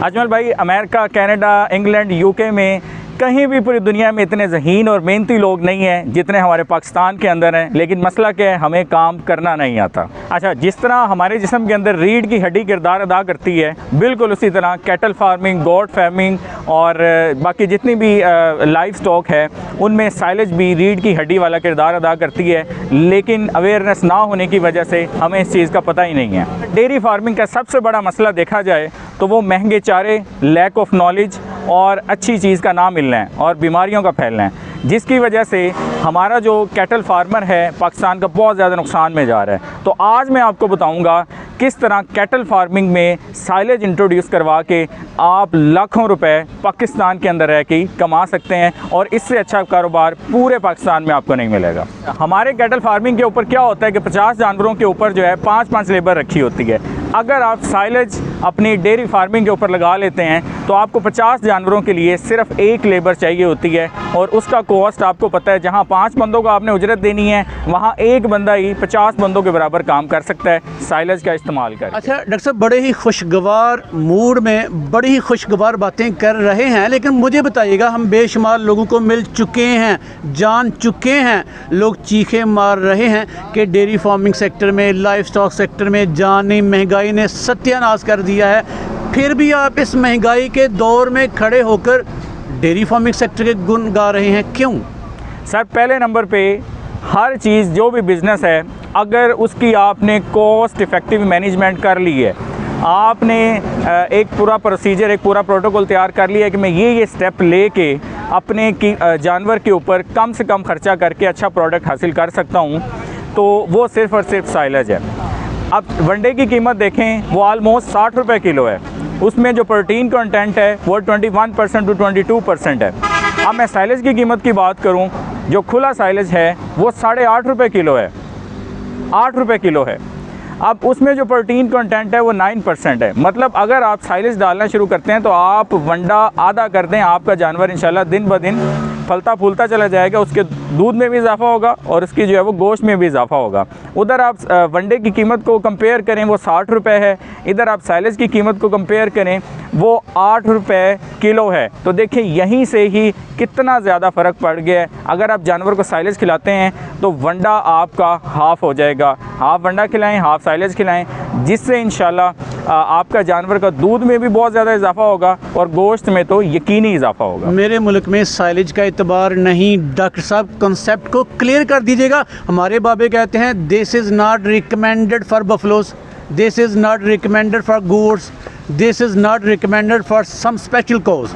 अजमल भाई, America, Canada, England, UK में कहीं भी पूरी दुनिया में इतने ज़हीन और मेहनती लोग नहीं हैं जितने हमारे पाकिस्तान के अंदर हैं, लेकिन मसला क्या है, हमें काम करना नहीं आता। अच्छा, जिस तरह हमारे जिस्म के अंदर रीढ़ की हड्डी किरदार अदा करती है, बिल्कुल उसी तरह कैटल फार्मिंग, गोट फार्मिंग और बाकी जितनी भी लाइव स्टॉक है उनमें साइलेज भी रीढ़ की हड्डी वाला किरदार अदा करती है, लेकिन अवेयरनेस ना होने की वजह से हमें इस चीज़ का पता ही नहीं है। डेयरी फार्मिंग का सबसे बड़ा मसला देखा जाए तो वो महंगे चारे, लैक ऑफ नॉलेज और अच्छी चीज़ का ना मिलना है और बीमारियों का फैलना है, जिसकी वजह से हमारा जो कैटल फार्मर है पाकिस्तान का बहुत ज़्यादा नुकसान में जा रहा है। तो आज मैं आपको बताऊंगा किस तरह कैटल फार्मिंग में साइलेज इंट्रोड्यूस करवा के आप लाखों रुपए पाकिस्तान के अंदर रह के कमा सकते हैं और इससे अच्छा कारोबार पूरे पाकिस्तान में आपको नहीं मिलेगा। हमारे कैटल फार्मिंग के ऊपर क्या होता है कि 50 जानवरों के ऊपर जो है 5-5 लेबर रखी होती है। अगर आप साइलेज अपनी डेयरी फार्मिंग के ऊपर लगा लेते हैं तो आपको 50 जानवरों के लिए सिर्फ एक लेबर चाहिए होती है और उसका कॉस्ट आपको पता है, जहां 5 बंदों को आपने उजरत देनी है वहां एक बंदा ही 50 बंदों के बराबर काम कर सकता है साइलेज का इस्तेमाल कर। अच्छा डॉक्टर साहब, बड़े ही खुशगवार मूड में बड़ी ही खुशगवार बातें कर रहे हैं, लेकिन मुझे बताइएगा, हम बेशुमार लोगों को मिल चुके हैं, जान चुके हैं, लोग चीखे मार रहे हैं कि डेयरी फार्मिंग सेक्टर में, लाइफ स्टॉक सेक्टर में जानी महंगाई ने सत्यानाश कर दिया है। फिर भी आप इस महंगाई के दौर में खड़े होकर डेयरी फार्मिंग सेक्टर के गुण गा रहे हैं, क्यों? सर, पहले नंबर पे हर चीज़ जो भी बिज़नेस है, अगर उसकी आपने कॉस्ट इफ़ेक्टिव मैनेजमेंट कर ली है, आपने एक पूरा प्रोसीजर, एक पूरा प्रोटोकॉल तैयार कर लिया है कि मैं ये स्टेप लेके अपने जानवर के ऊपर कम से कम खर्चा करके अच्छा प्रोडक्ट हासिल कर सकता हूँ, तो वो सिर्फ़ और सिर्फ साइलेज है। अब वनडे की कीमत देखें, वो ऑलमोस्ट 60 रुपये किलो है। उसमें जो प्रोटीन कंटेंट है वो 21% टू 22% है। अब मैं साइलेज की कीमत की बात करूं, जो खुला साइलेज है वो 8.5 रुपये किलो है, 8 रुपये किलो है। अब उसमें जो प्रोटीन कंटेंट है वो 9% है। मतलब अगर आप साइलेज डालना शुरू करते हैं तो आप वंडा आधा कर दें, आपका जानवर इंशाल्लाह दिन ब दिन फलता फूलता चला जाएगा, उसके दूध में भी इजाफा होगा और उसकी जो है वो गोश्त में भी इजाफा होगा। उधर आप वनडे की कीमत को कंपेयर करें, वो 60 रुपये है, इधर आप साइलेज की कीमत को कंपेयर करें, वो 8 रुपये किलो है। तो देखिए यहीं से ही कितना ज़्यादा फ़र्क पड़ गया है। अगर आप जानवर को साइलेज खिलाते हैं तो वंडा आपका हाफ़ हो जाएगा, हाफ़ वंडा खिलाएं, हाफ़ साइलेज खिलाएं, जिससे इंशाल्लाह आपका जानवर का दूध में भी बहुत ज़्यादा इजाफा होगा और गोश्त में तो यकीनी इजाफा होगा। मेरे मुल्क में साइलेज का एतबार नहीं। डॉक्टर साहब, कॉन्सेप्ट को क्लियर कर दीजिएगा। हमारे बाबे कहते हैं this is not recommended for buffaloes, this is not recommended for goats, this is not recommended for some special cause.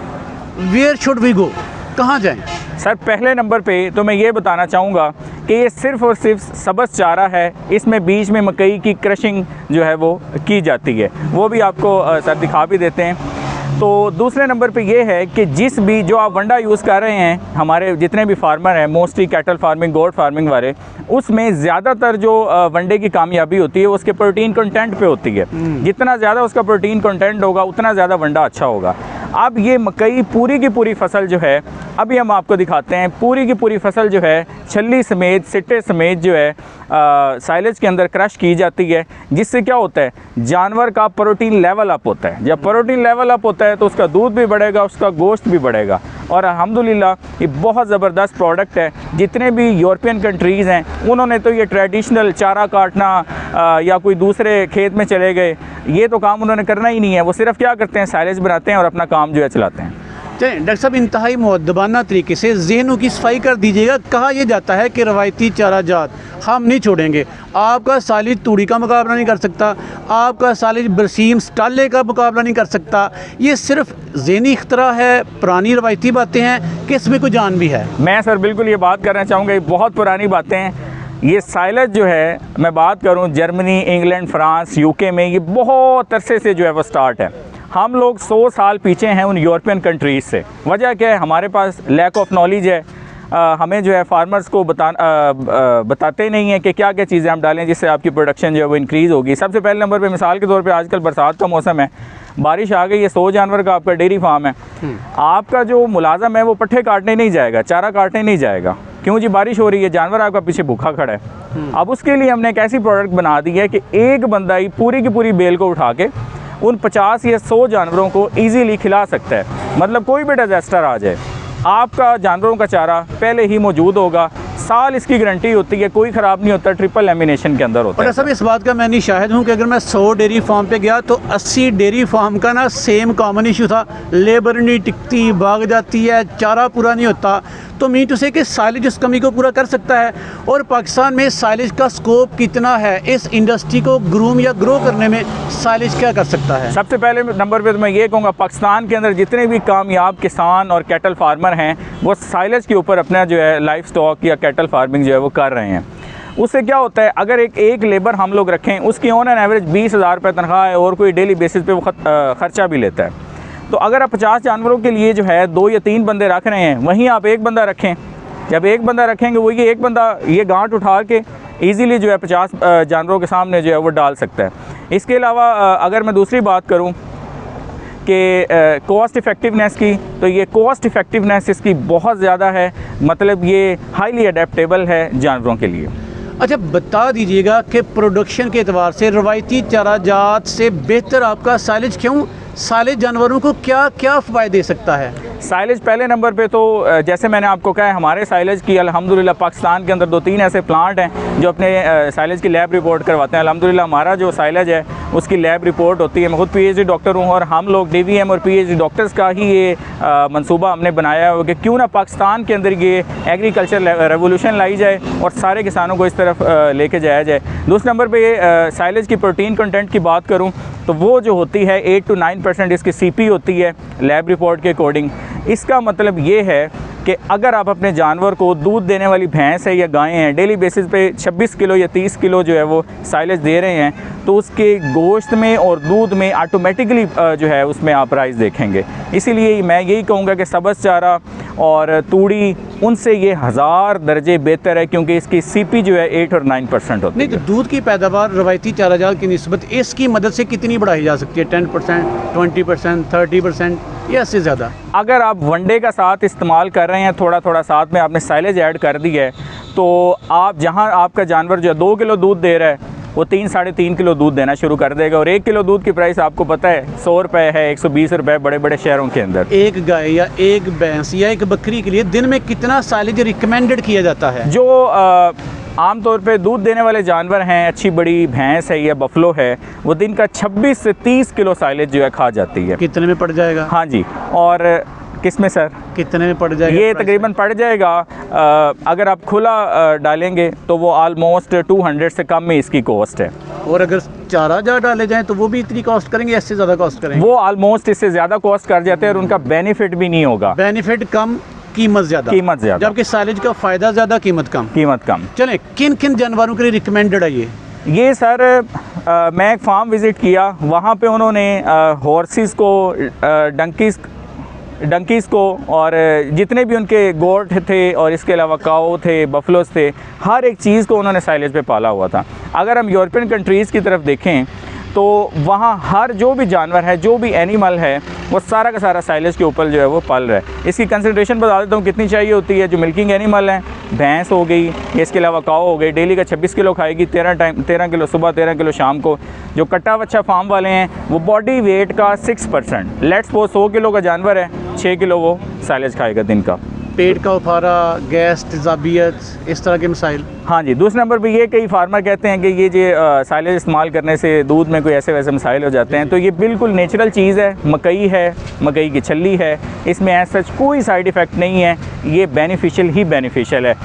Where should we go, कहाँ जाएँ? सर, पहले नंबर पे तो मैं ये बताना चाहूँगा कि ये सिर्फ़ और सिर्फ सबस चारा है, इसमें बीच में मकई की क्रशिंग जो है वो की जाती है, वो भी आपको सर दिखा भी देते हैं। तो दूसरे नंबर पे ये है कि जिस भी जो आप वंडा यूज़ कर रहे हैं, हमारे जितने भी फार्मर हैं, mostly cattle farming, goat farming वाले, उसमें ज़्यादातर जो वनडे की कामयाबी होती है उसके प्रोटीन कंटेंट पे होती है। जितना ज़्यादा उसका प्रोटीन कंटेंट होगा उतना ज़्यादा वंडा अच्छा होगा। अब ये मकई पूरी की पूरी फसल जो है, अभी हम आपको दिखाते हैं, पूरी की पूरी फसल जो है छल्ली समेत, सिट्टे समेत जो है साइलेज के अंदर क्रश की जाती है, जिससे क्या होता है, जानवर का प्रोटीन लेवल अप होता है। जब प्रोटीन लेवल अप होता है तो उसका दूध भी बढ़ेगा, उसका गोश्त भी बढ़ेगा और अल्हम्दुलिल्लाह ये बहुत ज़बरदस्त प्रोडक्ट है। जितने भी यूरोपियन कंट्रीज़ हैं उन्होंने तो ये ट्रेडिशनल चारा काटना या कोई दूसरे खेत में चले गए, ये तो काम उन्होंने करना ही नहीं है। वो सिर्फ क्या करते हैं, साइलेज बनाते हैं और अपना काम जो है चलाते हैं। चलिए डॉक्टर साहब, इंतहाई मुअद्दबाना तरीके से ज़हनों की सफाई कर दीजिएगा। कहा यह जाता है कि रवायती चारा जात हम नहीं छोड़ेंगे। आपका सालिज तूड़ी का मुकाबला नहीं कर सकता, आपका सालिज बरसीम स्टाले का मुकाबला नहीं कर सकता। ये सिर्फ ज़हनी इख्तरा है, पुरानी रवायती बातें हैं कि इसमें कोई जान भी है? मैं सर बिल्कुल ये बात करना चाहूँगा, ये बहुत पुरानी बातें हैं। ये साइलेज जो है, मैं बात करूँ जर्मनी, इंग्लैंड, फ्रांस, यूके में, ये बहुत अरसे से जो है वो स्टार्ट है। हम लोग 100 साल पीछे हैं उन यूरोपियन कंट्रीज़ से। वजह क्या है, हमारे पास लैक ऑफ नॉलेज है। हमें जो है फार्मर्स को बताते नहीं हैं कि क्या क्या चीज़ें हम डालें जिससे आपकी प्रोडक्शन जो है वो इंक्रीज़ होगी। सबसे पहले नंबर पे मिसाल के तौर पे आजकल बरसात का मौसम है, बारिश आ गई है, 100 जानवर का आपका डेयरी फार्म है, आपका जो मुलाजम है वो पट्ठे काटने नहीं जाएगा, चारा काटने नहीं जाएगा। क्यों जी, बारिश हो रही है, जानवर आपका पीछे भूखा खड़ा है। अब उसके लिए हमने एक ऐसी प्रोडक्ट बना दी है कि एक बंदा ही पूरी की पूरी बेल को उठा के उन 50 या 100 जानवरों को ईजीली खिला सकता है। मतलब कोई भी डिज़ास्टर आ जाए, आपका जानवरों का चारा पहले ही मौजूद होगा, साल इसकी गारंटी होती है, कोई ख़राब नहीं होता, ट्रिपल लेमिनेशन के अंदर होता है। और सब इस बात का मैं नहीं शाहिद हूँ कि अगर मैं 100 डेयरी फार्म पे गया तो 80 डेयरी फार्म का ना सेम कॉमन इशू था, लेबर नहीं टिकती, भाग जाती है, चारा पूरा नहीं होता। तो मीन टू से कि साइलेज उस कमी को पूरा कर सकता है। और पाकिस्तान में साइलेज का स्कोप कितना है, इस इंडस्ट्री को ग्रूम या ग्रो करने में साइलेज क्या कर सकता है? सबसे पहले नंबर पे तो मैं ये कहूँगा, पाकिस्तान के अंदर जितने भी कामयाब किसान और कैटल फार्मर हैं वो साइलेज के ऊपर अपना जो है लाइफ स्टॉक या कैटल फार्मिंग जो है वो कर रहे हैं। उससे क्या होता है, अगर एक लेबर हम लोग रखें, उसकी ऑन एन एवरेज 20,000 रुपये तनख्वाह है और कोई डेली बेसिस पे वो ख़र्चा भी लेता है। तो अगर आप 50 जानवरों के लिए जो है 2 या 3 बंदे रख रहे हैं, वहीं आप एक बंदा रखें। जब एक बंदा रखेंगे, वो ये एक बंदा ये गांठ उठा के ईज़िली जो है 50 जानवरों के सामने जो है वो डाल सकता है। इसके अलावा अगर मैं दूसरी बात करूं कि कॉस्ट इफ़ेक्टिवनेस की, तो ये कॉस्ट इफ़ेक्टिवनेस इसकी बहुत ज़्यादा है, मतलब ये हाईली अडेप्टेबल है जानवरों के लिए। अच्छा, बता दीजिएगा कि प्रोडक्शन के एतबार से रवायती चारा जात से बेहतर आपका साइलेज क्यों? साइलेज जानवरों को क्या क्या फ़ायदे दे सकता है? साइलेज पहले नंबर पे तो जैसे मैंने आपको कहा है, हमारे साइलेज की अल्हम्दुलिल्लाह पाकिस्तान के अंदर 2-3 ऐसे प्लांट हैं जो अपने साइलेज की लैब रिपोर्ट करवाते हैं। अल्हम्दुलिल्लाह हमारा जो साइलेज है उसकी लैब रिपोर्ट होती है। मैं खुद पीएचडी डॉक्टर हूँ और हम लोग डीवीएम और पीएचडी डॉक्टर्स का ही ये मंसूबा हमने बनाया है कि क्यों ना पाकिस्तान के अंदर ये एग्रीकल्चर रेवोल्यूशन लाई जाए और सारे किसानों को इस तरफ लेके जाया जाए। दूसरे नंबर पे ये साइलेज की प्रोटीन कंटेंट की बात करूँ तो वो जो होती है 8 to 9% इसकी सीपी होती है लैब रिपोर्ट के अकॉर्डिंग। इसका मतलब ये है कि अगर आप अपने जानवर को दूध देने वाली भैंस है या गायें हैं, डेली बेसिस पे 26 किलो या 30 किलो जो है वो साइलेज दे रहे हैं, तो उसके गोश्त में और दूध में ऑटोमेटिकली जो है उसमें आप राइस देखेंगे। इसीलिए मैं यही कहूँगा कि सब्ज़ चारा और तूड़ी उनसे ये 1000 दर्जे बेहतर है, क्योंकि इसकी सीपी जो है 8 और 9% होती है। नहीं, तो दूध की पैदावार रवायती चारा जात की निस्बत इसकी मदद से कितनी बढ़ाई जा सकती है? 10%, 20%, 30% या इससे ज़्यादा? अगर आप वनडे का साथ इस्तेमाल कर रहे हैं, थोड़ा थोड़ा साथ में आपने साइलेज ऐड कर दी है, तो आप जहां आपका जानवर जो है 2 किलो दूध दे रहा है, वो 3-3.5 किलो दूध देना शुरू कर देगा। और 1 किलो दूध की प्राइस आपको पता है 100 रुपये है, 120 रुपये बड़े बड़े शहरों के अंदर। एक गाय या एक भैंस या एक बकरी के लिए दिन में कितना साइलेज रिकमेंडेड किया जाता है? जो आम तौर पे दूध देने वाले जानवर हैं, अच्छी बड़ी भैंस है या बफलो है, वो दिन का 26 से 30 किलो साइलेज जो है खा जाती है। कितने में पड़ जाएगा? हाँ जी। और किस में सर? कितने में पड़ जाएगा? ये तकरीबन पड़ जाएगा, अगर आप खुला डालेंगे तो वो आलमोस्ट 200 से कम में इसकी कॉस्ट है। और अगर चारा जा डाले जाएं तो वो भी इतनी कॉस्ट करेंगे या इससे ज़्यादा कॉस्ट करेंगे? वो आलमोस्ट इससे ज़्यादा कॉस्ट कर जाते हैं और उनका बेनिफिट भी नहीं होगा। बेनिफिट कम, कीमत ज़्यादा। कीमत ज़्यादा, जबकि साइलेज का फ़ायदा ज़्यादा, कीमत कम। कीमत कम। चलें, किन किन जानवरों के लिए रिकमेंडेड है ये? सर मैं एक फार्म विज़िट किया, वहाँ पे उन्होंने हॉर्सेस को, डंकीज़ को और जितने भी उनके गोट थे और इसके अलावा काऊ थे, बफलोस थे, हर एक चीज़ को उन्होंने साइलेज पे पाला हुआ था। अगर हम यूरोपियन कंट्रीज़ की तरफ देखें तो वहाँ हर जो भी जानवर है, जो भी एनिमल है, वो सारा का सारा साइलेज के ऊपर जो है वो पल रहा है। इसकी कंसंट्रेशन बता देता हूँ कितनी चाहिए होती है। जो मिल्किंग एनिमल है, भैंस हो गई, इसके अलावा काऊ हो गई, डेली का 26 किलो खाएगी, 13 किलो सुबह, 13 किलो शाम को। जो कट्टा बच्चा फार्म वाले हैं वो बॉडी वेट का 6%, लेट्स वो 100 किलो का जानवर है, 6 किलो वो साइलेज खाएगा दिन का। पेट का उफारा, गैस, तेज़ाबियत, इस तरह के मसाइल? हाँ जी। दूसरे नंबर पे ये कई फार्मर कहते हैं कि ये जो साइलेज इस्तेमाल करने से दूध में कोई ऐसे वैसे मसाइल हो जाते हैं, तो ये बिल्कुल नेचुरल चीज़ है। मकई है, मकई की छल्ली है, इसमें ऐसा सच कोई साइड इफ़ेक्ट नहीं है, ये बेनिफिशियल ही बेनिफिशियल है।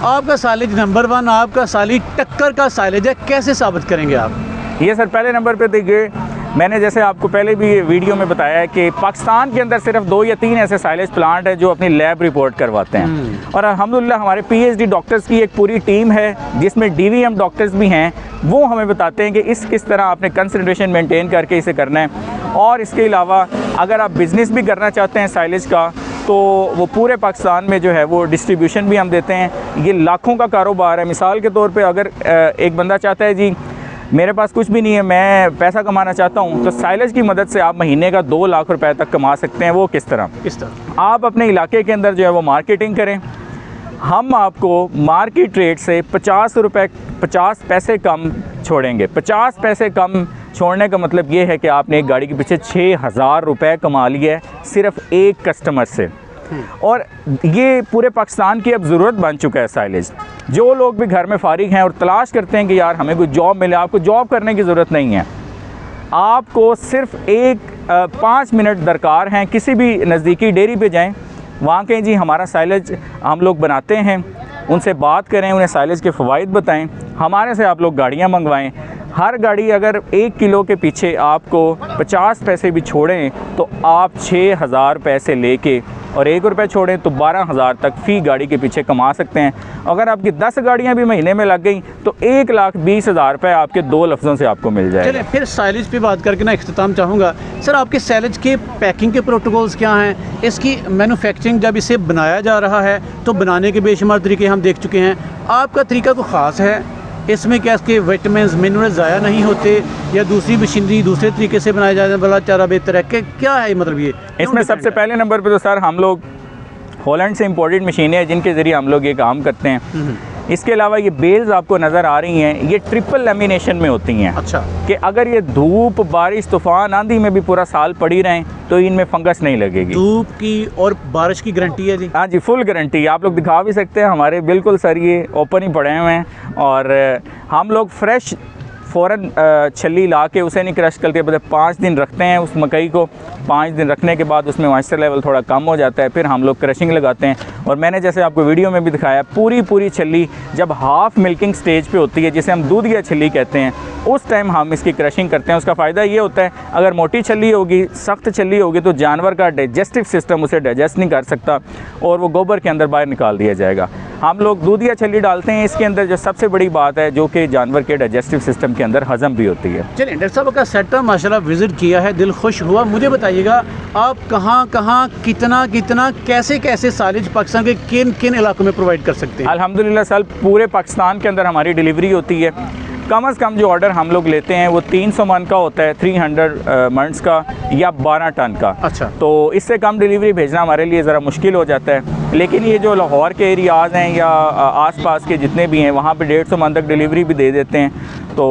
आपका साइलेज नंबर 1, आपका साइलेज टक्कर का साइलेज है, कैसे साबित करेंगे आप? ये सर पहले नंबर पे देखिए, मैंने जैसे आपको पहले भी वीडियो में बताया है कि पाकिस्तान के अंदर सिर्फ 2 या 3 ऐसे साइलेज प्लांट हैं जो अपनी लैब रिपोर्ट करवाते हैं। और अल्हम्दुलिल्लाह हमारे पीएचडी डॉक्टर्स की एक पूरी टीम है जिसमें डीवीएम डॉक्टर्स भी हैं, वो हमें बताते हैं कि किस तरह आपने कंसंट्रेशन मेंटेन करके इसे करना है। और इसके अलावा अगर आप बिज़नेस भी करना चाहते हैं साइलेज का, तो वो पूरे पाकिस्तान में जो है वो डिस्ट्रीब्यूशन भी हम देते हैं। ये लाखों का कारोबार है। मिसाल के तौर पे अगर एक बंदा चाहता है जी मेरे पास कुछ भी नहीं है, मैं पैसा कमाना चाहता हूँ, तो साइलेज की मदद से आप महीने का 2 लाख रुपए तक कमा सकते हैं। वो किस तरह? आप अपने इलाके के अंदर जो है वो मार्केटिंग करें, हम आपको मार्केट रेट से 50 पैसे कम छोड़ेंगे, 50 पैसे कम छोड़ने का मतलब ये है कि आपने एक गाड़ी के पीछे 6,000 रुपये कमा लिए है सिर्फ एक कस्टमर से। और ये पूरे पाकिस्तान की अब ज़रूरत बन चुका है साइलेज। जो लोग भी घर में फारिग हैं और तलाश करते हैं कि यार हमें कोई जॉब मिले, आपको जॉब करने की ज़रूरत नहीं है। आपको सिर्फ 5 मिनट दरकार हैं। किसी भी नज़दीकी डेयरी पे जाएं, वहाँ कहें जी हमारा साइलेज हम लोग बनाते हैं, उनसे बात करें, उन्हें साइलेज के फ़वाइद बताएं, हमारे से आप लोग गाड़ियाँ मंगवाएं। हर गाड़ी अगर 1 किलो के पीछे आपको 50 पैसे भी छोड़ें तो आप 6,000 पैसे लेके और 1 रुपये छोड़ें तो 12,000 तक फ़ी गाड़ी के पीछे कमा सकते हैं। अगर आपकी 10 गाड़ियाँ भी महीने में लग गई तो 1,20,000 रुपये आपके 2 लफ्ज़ों से आपको मिल जाएगा। चलिए फिर साइलेज पे बात करके ना इख्तिताम चाहूँगा। सर आपके साइलेज के पैकिंग के प्रोटोकॉल्स क्या हैं? इसकी मैन्युफैक्चरिंग जब इसे बनाया जा रहा है तो बनाने के बेशुमार तरीके हम देख चुके हैं, आपका तरीका कोई ख़ास है? इसमें क्या इसके विटामिन्स मिनरल्स ज़ाया नहीं होते या दूसरी मशीनरी दूसरे तरीके से बनाया जाए वाला चारा बेहतर है? क्या है मतलब ये? इसमें सबसे पहले नंबर पे तो सर हम लोग हॉलैंड से इंपोर्टेड मशीनें हैं जिनके ज़रिए हम लोग ये काम करते हैं। इसके अलावा ये बेल्स आपको नज़र आ रही हैं, ये ट्रिपल लेमिनेशन में होती हैं। अच्छा, कि अगर ये धूप, बारिश, तूफ़ान, आंधी में भी पूरा साल पड़ी रहें तो इनमें फंगस नहीं लगेगी। धूप की और बारिश की गारंटी है जी? हाँ जी, फुल गारंटी। आप लोग दिखा भी सकते हैं हमारे, बिल्कुल सर ये ओपन ही पड़े हुए हैं। और हम लोग फ्रेश फ़ौरन छल्ली ला के उसे नहीं क्रश करके, बस 5 दिन रखते हैं उस मकई को। 5 दिन रखने के बाद उसमें मॉइस्चर लेवल थोड़ा कम हो जाता है, फिर हम लोग क्रशिंग लगाते हैं। और मैंने जैसे आपको वीडियो में भी दिखाया, पूरी छल्ली जब हाफ़ मिल्किंग स्टेज पे होती है, जिसे हम दूधिया छल्ली कहते हैं, उस टाइम हम इसकी क्रशिंग करते हैं। उसका फ़ायदा ये होता है, अगर मोटी छल्ली होगी, सख्त छल्ली होगी तो जानवर का डाइजेस्टिव सिस्टम उसे डाइजेस्ट नहीं कर सकता और वो गोबर के अंदर बाहर निकाल दिया जाएगा। हम लोग दूधिया छल्ली डालते हैं इसके अंदर, जो सबसे बड़ी बात है, जो कि जानवर के डाइजेस्टिव सिस्टम के अंदर हज़म भी होती है। चलिए डॉक्टर साहब का सेटअप माशाल्लाह विज़िट किया है, दिल खुश हुआ। मुझे बताइएगा आप कहाँ कितना कैसे साइलेज पाकिस्तान के किन इलाकों में प्रोवाइड कर सकते हैं? अल्हम्दुलिल्लाह सर पूरे पाकिस्तान के अंदर हमारी डिलीवरी होती है। कम से कम जो ऑर्डर हम लोग लेते हैं वो 300 मन का होता है, 300 मंड्स का या 12 टन का। अच्छा, तो इससे कम डिलीवरी भेजना हमारे लिए ज़रा मुश्किल हो जाता है। लेकिन ये जो लाहौर के एरियाज़ हैं या आसपास के जितने भी हैं, वहाँ पे 150 मन तक डिलीवरी भी दे देते हैं। तो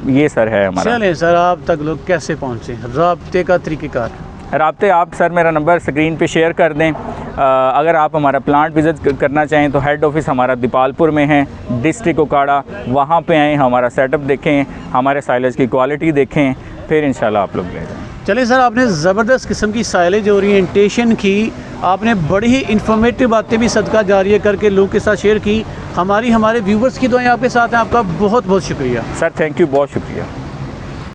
ये सर है हमारा। चलें सर, आप तक लोग कैसे पहुँचे, राब्ते का तरीक़ेकार? राब्ते आप सर मेरा नंबर स्क्रीन पे शेयर कर दें। अगर आप हमारा प्लांट विज़िट करना चाहें तो हेड ऑफ़िस हमारा दीपालपुर में है, डिस्ट्रिक्ट उकाड़ा। वहाँ पे आएँ, हमारा सेटअप देखें, हमारे साइलेज की क्वालिटी देखें, फिर इंशाल्लाह आप लोग ले जाएँ। चलिए सर, आपने ज़बरदस्त किस्म की साइलेज ओरिएंटेशन की, आपने बड़ी ही इन्फॉर्मेटिव बातें भी सदका जारिया करके लोगों के साथ शेयर की। हमारे व्यूवर्स की दुआएं आपके साथ हैं। आपका बहुत बहुत शुक्रिया सर, थैंक यू, बहुत शुक्रिया।